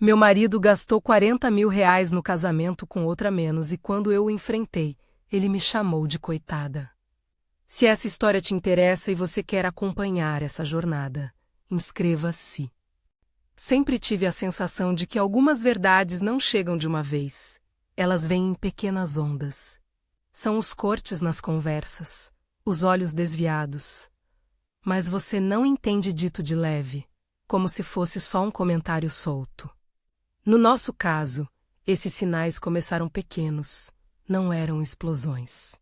Meu marido gastou R$ 40.000 no casamento com outra menos e quando eu o enfrentei, ele me chamou de coitada. Se essa história te interessa e você quer acompanhar essa jornada, inscreva-se. Sempre tive a sensação de que algumas verdades não chegam de uma vez. Elas vêm em pequenas ondas. São os cortes nas conversas, os olhos desviados. Mas você não entende dito de leve, como se fosse só um comentário solto. No nosso caso, esses sinais começaram pequenos, não eram explosões.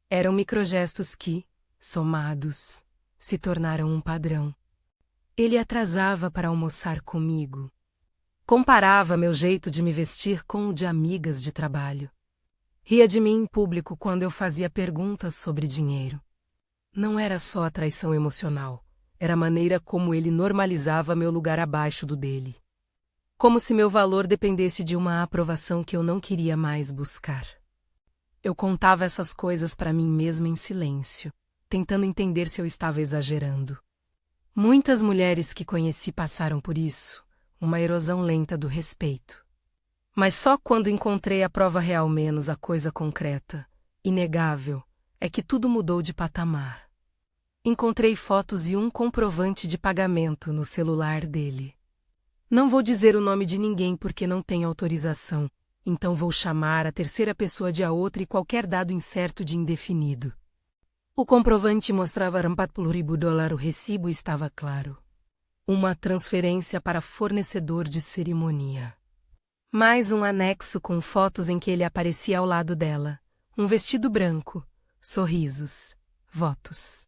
Eram microgestos que, somados, se tornaram um padrão. Ele atrasava para almoçar comigo. Comparava meu jeito de me vestir com o de amigas de trabalho. Ria de mim em público quando eu fazia perguntas sobre dinheiro. Não era só a traição emocional, era a maneira como ele normalizava meu lugar abaixo do dele. Como se meu valor dependesse de uma aprovação que eu não queria mais buscar. Eu contava essas coisas para mim mesma em silêncio, tentando entender se eu estava exagerando. Muitas mulheres que conheci passaram por isso, uma erosão lenta do respeito. Mas só quando encontrei a prova real menos a coisa concreta, inegável, é que tudo mudou de patamar. Encontrei fotos e um comprovante de pagamento no celular dele. Não vou dizer o nome de ninguém porque não tenho autorização, então vou chamar a terceira pessoa de a outra e qualquer dado incerto de indefinido. O comprovante mostrava $40.000, o recibo estava claro. Uma transferência para fornecedor de cerimônia. Mais um anexo com fotos em que ele aparecia ao lado dela. Um vestido branco, sorrisos, votos.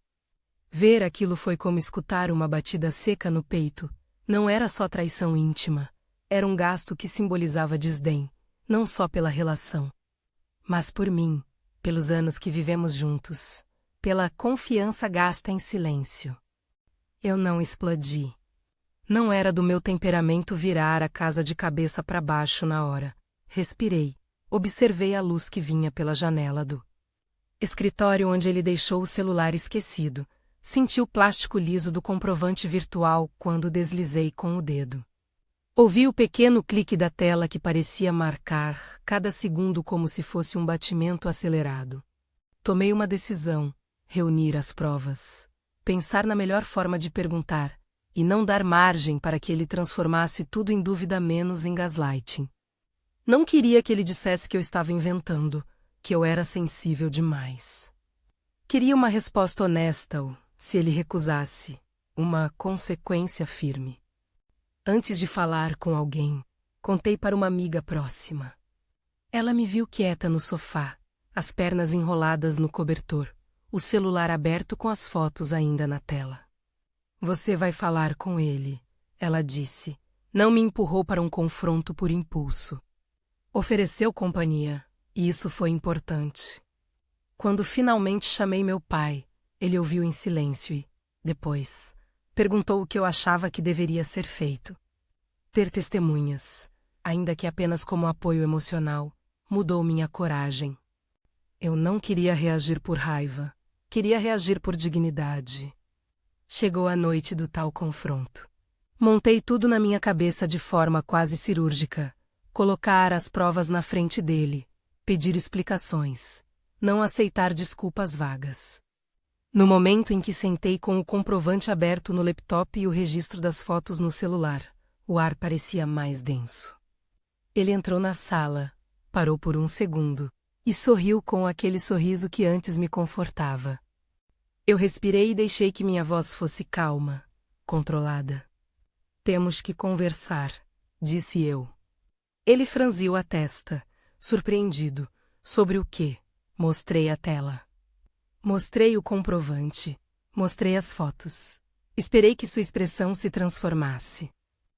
Ver aquilo foi como escutar uma batida seca no peito. Não era só traição íntima, era um gasto que simbolizava desdém, não só pela relação, mas por mim, pelos anos que vivemos juntos, pela confiança gasta em silêncio. Eu não explodi. Não era do meu temperamento virar a casa de cabeça para baixo na hora. Respirei, observei a luz que vinha pela janela do escritório onde ele deixou o celular esquecido. Senti o plástico liso do comprovante virtual quando deslizei com o dedo. Ouvi o pequeno clique da tela que parecia marcar cada segundo como se fosse um batimento acelerado. Tomei uma decisão, reunir as provas, pensar na melhor forma de perguntar e não dar margem para que ele transformasse tudo em dúvida menos em gaslighting. Não queria que ele dissesse que eu estava inventando, que eu era sensível demais. Queria uma resposta honesta ou, se ele recusasse, uma consequência firme. Antes de falar com alguém, contei para uma amiga próxima. Ela me viu quieta no sofá, as pernas enroladas no cobertor, o celular aberto com as fotos ainda na tela. Você vai falar com ele, ela disse. Não me empurrou para um confronto por impulso. Ofereceu companhia, e isso foi importante. Quando finalmente chamei meu pai, ele ouviu em silêncio e, depois, perguntou o que eu achava que deveria ser feito. Ter testemunhas, ainda que apenas como apoio emocional, mudou minha coragem. Eu não queria reagir por raiva, queria reagir por dignidade. Chegou a noite do tal confronto. Montei tudo na minha cabeça de forma quase cirúrgica. Colocar as provas na frente dele, pedir explicações, não aceitar desculpas vagas. No momento em que sentei com o comprovante aberto no laptop e o registro das fotos no celular, o ar parecia mais denso. Ele entrou na sala, parou por um segundo e sorriu com aquele sorriso que antes me confortava. Eu respirei e deixei que minha voz fosse calma, controlada. Temos que conversar, disse eu. Ele franziu a testa, surpreendido. Sobre o quê? Mostrei a tela. Mostrei o comprovante. Mostrei as fotos. Esperei que sua expressão se transformasse.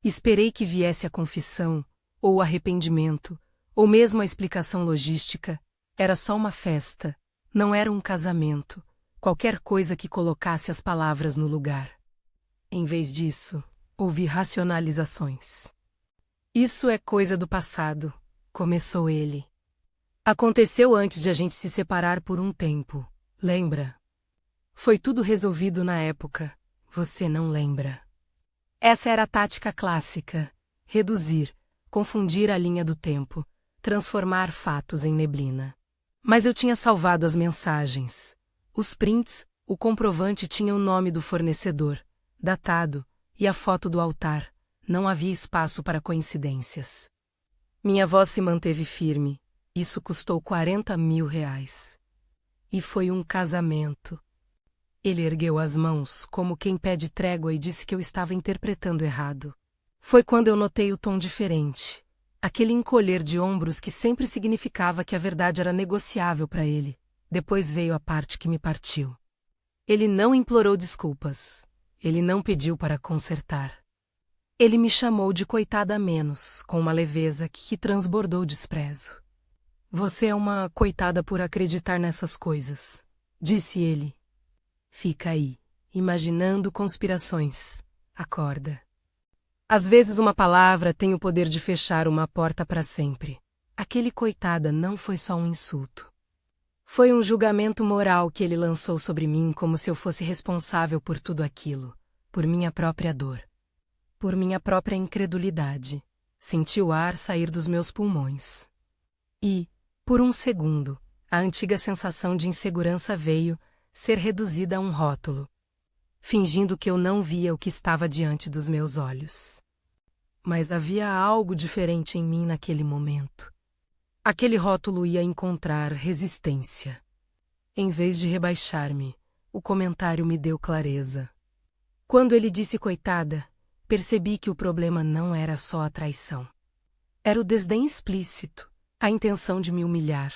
Esperei que viesse a confissão, ou o arrependimento, ou mesmo a explicação logística. Era só uma festa, não era um casamento, qualquer coisa que colocasse as palavras no lugar. Em vez disso, ouvi racionalizações. Isso é coisa do passado, começou ele. Aconteceu antes de a gente se separar por um tempo, lembra? Foi tudo resolvido na época, você não lembra. Essa era a tática clássica, reduzir, confundir a linha do tempo, transformar fatos em neblina. Mas eu tinha salvado as mensagens. Os prints, o comprovante tinha o nome do fornecedor, datado, e a foto do altar. Não havia espaço para coincidências. Minha voz se manteve firme. Isso custou R$ 40.000. E foi um casamento. Ele ergueu as mãos, como quem pede trégua, e disse que eu estava interpretando errado. Foi quando eu notei o tom diferente. Aquele encolher de ombros que sempre significava que a verdade era negociável para ele. Depois veio a parte que me partiu. Ele não implorou desculpas. Ele não pediu para consertar. Ele me chamou de coitada a menos, com uma leveza que transbordou desprezo. Você é uma coitada por acreditar nessas coisas, disse ele. Fica aí, imaginando conspirações. Acorda. Às vezes uma palavra tem o poder de fechar uma porta para sempre. Aquele coitada não foi só um insulto. Foi um julgamento moral que ele lançou sobre mim, como se eu fosse responsável por tudo aquilo, por minha própria dor, por minha própria incredulidade. Senti o ar sair dos meus pulmões. E, por um segundo, a antiga sensação de insegurança veio ser reduzida a um rótulo, fingindo que eu não via o que estava diante dos meus olhos. Mas havia algo diferente em mim naquele momento. Aquele rótulo ia encontrar resistência. Em vez de rebaixar-me, o comentário me deu clareza. Quando ele disse coitada, percebi que o problema não era só a traição. Era o desdém explícito, a intenção de me humilhar.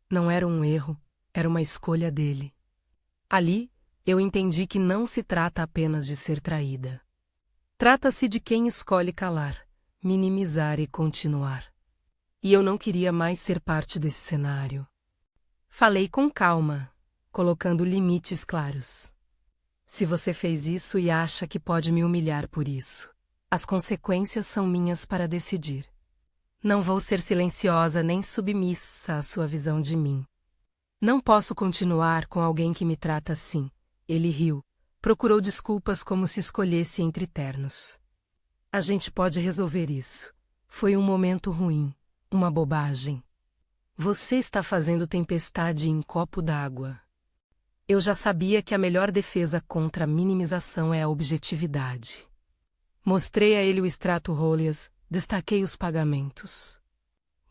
Não era um erro, era uma escolha dele. Ali, eu entendi que não se trata apenas de ser traída. Trata-se de quem escolhe calar, minimizar e continuar. E eu não queria mais ser parte desse cenário. Falei com calma, colocando limites claros. Se você fez isso e acha que pode me humilhar por isso, as consequências são minhas para decidir. Não vou ser silenciosa nem submissa à sua visão de mim. Não posso continuar com alguém que me trata assim. Ele riu. Procurou desculpas como se escolhesse entre ternos. A gente pode resolver isso. Foi um momento ruim, uma bobagem. Você está fazendo tempestade em copo d'água. Eu já sabia que a melhor defesa contra a minimização é a objetividade. Mostrei a ele o extrato Rolhas, destaquei os pagamentos.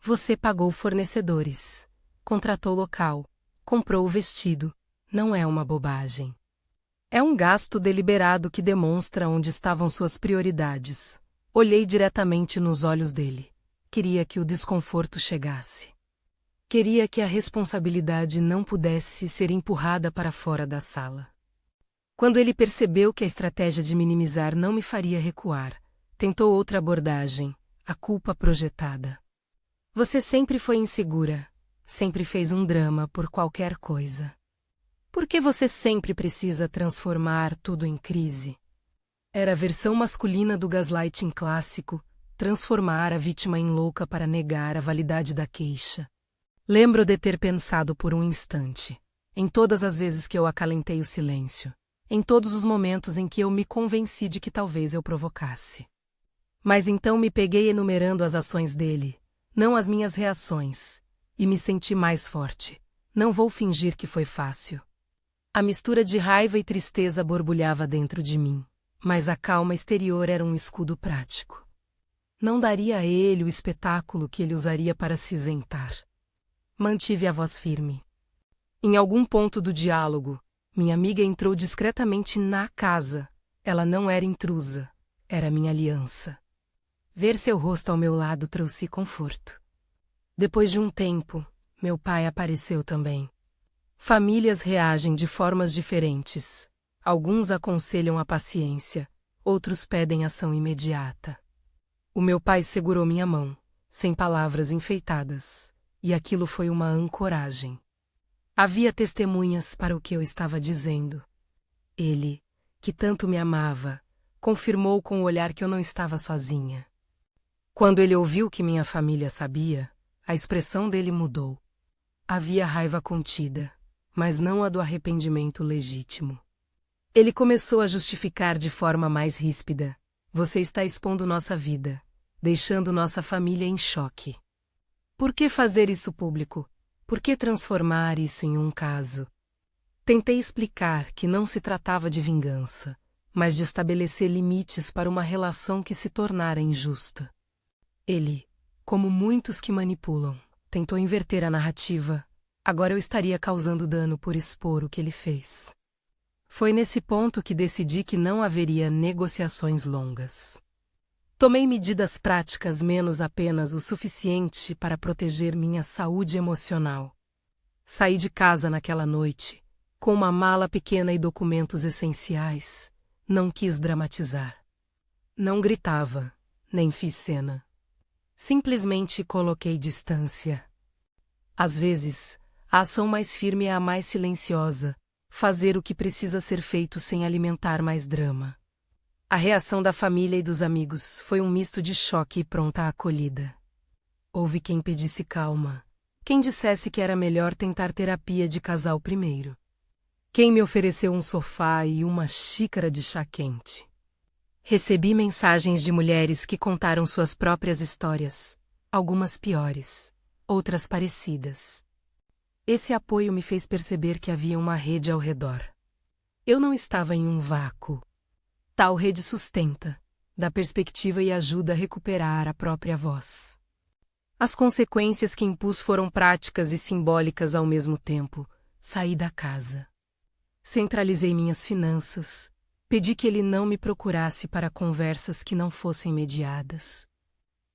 Você pagou fornecedores, contratou local, comprou o vestido. Não é uma bobagem. É um gasto deliberado que demonstra onde estavam suas prioridades. Olhei diretamente nos olhos dele. Queria que o desconforto chegasse. Queria que a responsabilidade não pudesse ser empurrada para fora da sala. Quando ele percebeu que a estratégia de minimizar não me faria recuar, tentou outra abordagem, a culpa projetada. Você sempre foi insegura, sempre fez um drama por qualquer coisa. Por que você sempre precisa transformar tudo em crise? Era a versão masculina do gaslighting clássico, transformar a vítima em louca para negar a validade da queixa. Lembro de ter pensado por um instante, em todas as vezes que eu acalentei o silêncio, em todos os momentos em que eu me convenci de que talvez eu provocasse. Mas então me peguei enumerando as ações dele, não as minhas reações, e me senti mais forte. Não vou fingir que foi fácil. A mistura de raiva e tristeza borbulhava dentro de mim, mas a calma exterior era um escudo prático. Não daria a ele o espetáculo que ele usaria para se isentar. Mantive a voz firme. Em algum ponto do diálogo, minha amiga entrou discretamente na casa. Ela não era intrusa, era minha aliança. Ver seu rosto ao meu lado trouxe conforto. Depois de um tempo, meu pai apareceu também. Famílias reagem de formas diferentes. Alguns aconselham a paciência, outros pedem ação imediata. O meu pai segurou minha mão, sem palavras enfeitadas, e aquilo foi uma ancoragem. Havia testemunhas para o que eu estava dizendo. Ele, que tanto me amava, confirmou com o olhar que eu não estava sozinha. Quando ele ouviu que minha família sabia, a expressão dele mudou. Havia raiva contida, mas não a do arrependimento legítimo. Ele começou a justificar de forma mais ríspida. Você está expondo nossa vida. deixando nossa família em choque. Por que fazer isso público? Por que transformar isso em um caso? Tentei explicar que não se tratava de vingança, mas de estabelecer limites para uma relação que se tornara injusta. Ele, como muitos que manipulam, tentou inverter a narrativa. Agora eu estaria causando dano por expor o que ele fez. Foi nesse ponto que decidi que não haveria negociações longas. Tomei medidas práticas menos apenas o suficiente para proteger minha saúde emocional. Saí de casa naquela noite, com uma mala pequena e documentos essenciais. Não quis dramatizar. Não gritava, nem fiz cena. Simplesmente coloquei distância. Às vezes, a ação mais firme é a mais silenciosa, fazer o que precisa ser feito sem alimentar mais drama. A reação da família e dos amigos foi um misto de choque e pronta acolhida. Houve quem pedisse calma, quem dissesse que era melhor tentar terapia de casal primeiro. Quem me ofereceu um sofá e uma xícara de chá quente. Recebi mensagens de mulheres que contaram suas próprias histórias, algumas piores, outras parecidas. Esse apoio me fez perceber que havia uma rede ao redor. Eu não estava em um vácuo. Tal rede sustenta, dá perspectiva e ajuda a recuperar a própria voz. As consequências que impus foram práticas e simbólicas ao mesmo tempo. Saí da casa. Centralizei minhas finanças. Pedi que ele não me procurasse para conversas que não fossem mediadas.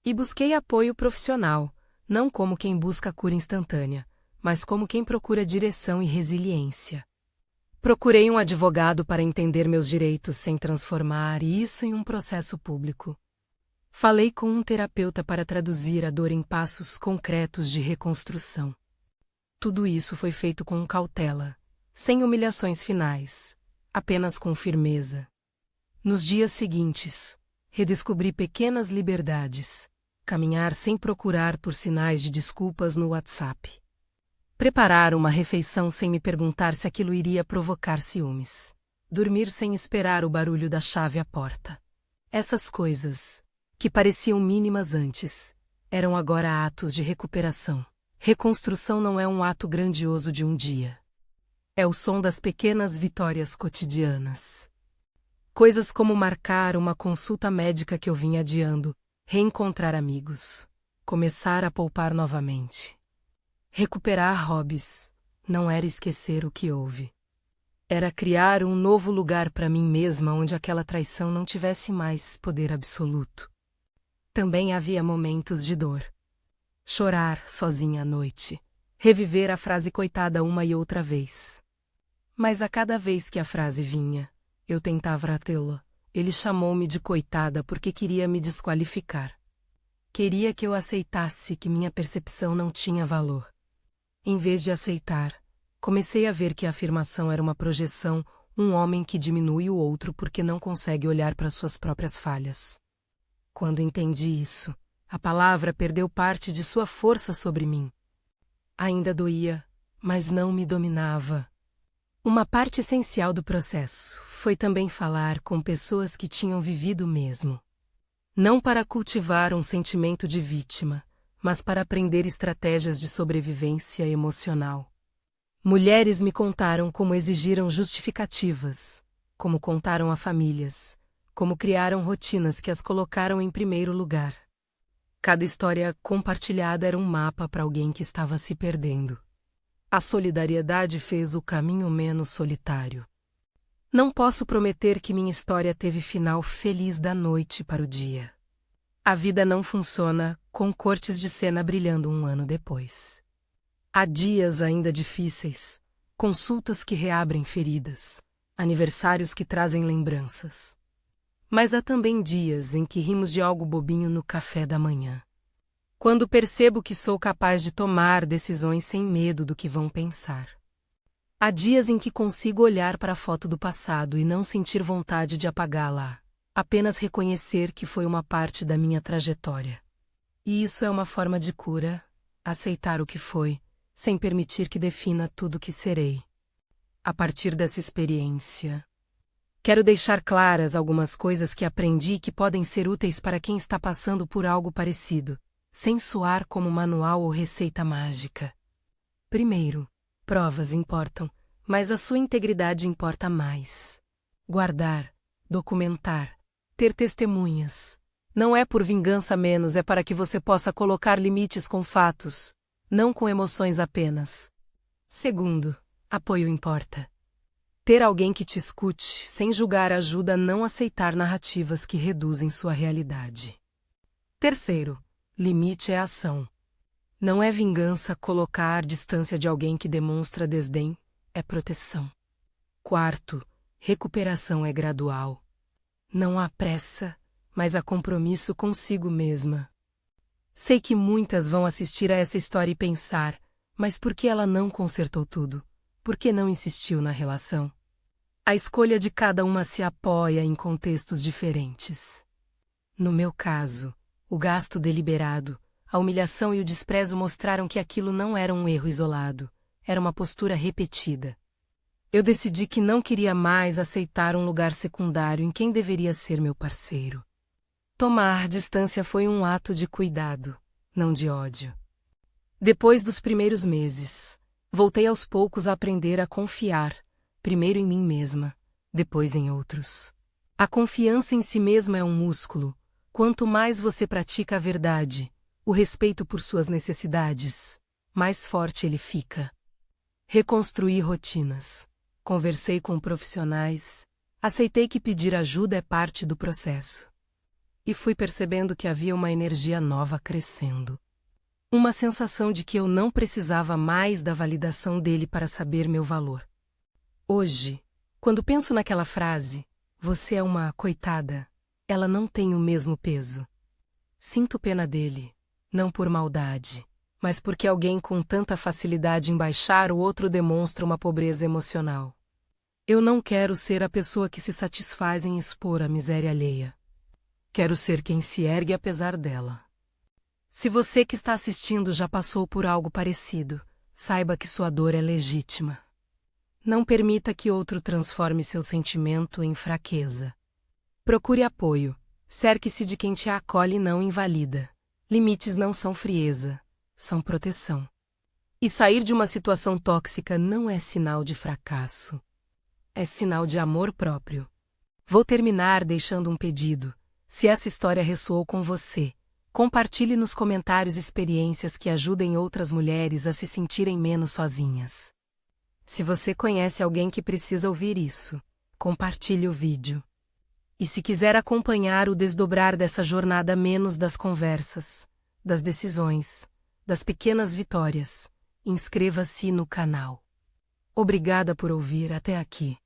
E busquei apoio profissional, não como quem busca cura instantânea, mas como quem procura direção e resiliência. Procurei um advogado para entender meus direitos sem transformar isso em um processo público. Falei com um terapeuta para traduzir a dor em passos concretos de reconstrução. Tudo isso foi feito com cautela, sem humilhações finais, apenas com firmeza. Nos dias seguintes, redescobri pequenas liberdades, caminhar sem procurar por sinais de desculpas no WhatsApp. Preparar uma refeição sem me perguntar se aquilo iria provocar ciúmes. Dormir sem esperar o barulho da chave à porta. Essas coisas, que pareciam mínimas antes, eram agora atos de recuperação. Reconstrução não é um ato grandioso de um dia. É o som das pequenas vitórias cotidianas. Coisas como marcar uma consulta médica que eu vinha adiando, reencontrar amigos, começar a poupar novamente. Recuperar hobbies não era esquecer o que houve. Era criar um novo lugar para mim mesma onde aquela traição não tivesse mais poder absoluto. Também havia momentos de dor. Chorar sozinha à noite. Reviver a frase coitada uma e outra vez. Mas a cada vez que a frase vinha, eu tentava tê-la. Ele chamou-me de coitada porque queria me desqualificar. Queria que eu aceitasse que minha percepção não tinha valor. Em vez de aceitar, comecei a ver que a afirmação era uma projeção, um homem que diminui o outro porque não consegue olhar para suas próprias falhas. Quando entendi isso, a palavra perdeu parte de sua força sobre mim. Ainda doía, mas não me dominava. Uma parte essencial do processo foi também falar com pessoas que tinham vivido o mesmo. Não para cultivar um sentimento de vítima, mas para aprender estratégias de sobrevivência emocional. Mulheres me contaram como exigiram justificativas, como contaram a famílias, como criaram rotinas que as colocaram em primeiro lugar. Cada história compartilhada era um mapa para alguém que estava se perdendo. A solidariedade fez o caminho menos solitário. Não posso prometer que minha história teve final feliz da noite para o dia. A vida não funciona com cortes de cena brilhando um ano depois. Há dias ainda difíceis, consultas que reabrem feridas, aniversários que trazem lembranças. Mas há também dias em que rimos de algo bobinho no café da manhã. Quando percebo que sou capaz de tomar decisões sem medo do que vão pensar. Há dias em que consigo olhar para a foto do passado e não sentir vontade de apagá-la. Apenas reconhecer que foi uma parte da minha trajetória. E isso é uma forma de cura, aceitar o que foi, sem permitir que defina tudo o que serei. A partir dessa experiência, Quero deixar claras algumas coisas que aprendi e que podem ser úteis para quem está passando por algo parecido, sem soar como manual ou receita mágica. Primeiro, provas importam, mas a sua integridade importa mais. Guardar, documentar, ter testemunhas. Não é por vingança menos, é para que você possa colocar limites com fatos, não com emoções apenas. Segundo, apoio importa. Ter alguém que te escute, sem julgar, ajuda a não aceitar narrativas que reduzem sua realidade. Terceiro, limite é ação. Não é vingança colocar distância de alguém que demonstra desdém, é proteção. Quarto, recuperação é gradual. Não há pressa, mas há compromisso consigo mesma. Sei que muitas vão assistir a essa história e pensar, mas por que ela não consertou tudo? Por que não insistiu na relação? A escolha de cada uma se apoia em contextos diferentes. No meu caso, o gasto deliberado, a humilhação e o desprezo mostraram que aquilo não era um erro isolado, era uma postura repetida. Eu decidi que não queria mais aceitar um lugar secundário em quem deveria ser meu parceiro. Tomar distância foi um ato de cuidado, não de ódio. Depois dos primeiros meses, voltei aos poucos a aprender a confiar, primeiro em mim mesma, depois em outros. A confiança em si mesma é um músculo. Quanto mais você pratica a verdade, o respeito por suas necessidades, mais forte ele fica. Reconstruí rotinas. Conversei com profissionais. Aceitei que pedir ajuda é parte do processo. E fui percebendo que havia uma energia nova crescendo. Uma sensação de que eu não precisava mais da validação dele para saber meu valor. Hoje, quando penso naquela frase, você é uma coitada, ela não tem o mesmo peso. Sinto pena dele, não por maldade, mas porque alguém com tanta facilidade em baixar o outro demonstra uma pobreza emocional. Eu não quero ser a pessoa que se satisfaz em expor a miséria alheia. Quero ser quem se ergue apesar dela. Se você que está assistindo já passou por algo parecido, saiba que sua dor é legítima. Não permita que outro transforme seu sentimento em fraqueza. Procure apoio. Cerque-se de quem te acolhe e não invalida. Limites não são frieza, são proteção. E sair de uma situação tóxica não é sinal de fracasso. É sinal de amor próprio. Vou terminar deixando um pedido. Se essa história ressoou com você, compartilhe nos comentários experiências que ajudem outras mulheres a se sentirem menos sozinhas. Se você conhece alguém que precisa ouvir isso, compartilhe o vídeo. E se quiser acompanhar o desdobrar dessa jornada menos das conversas, das decisões, das pequenas vitórias, inscreva-se no canal. Obrigada por ouvir até aqui.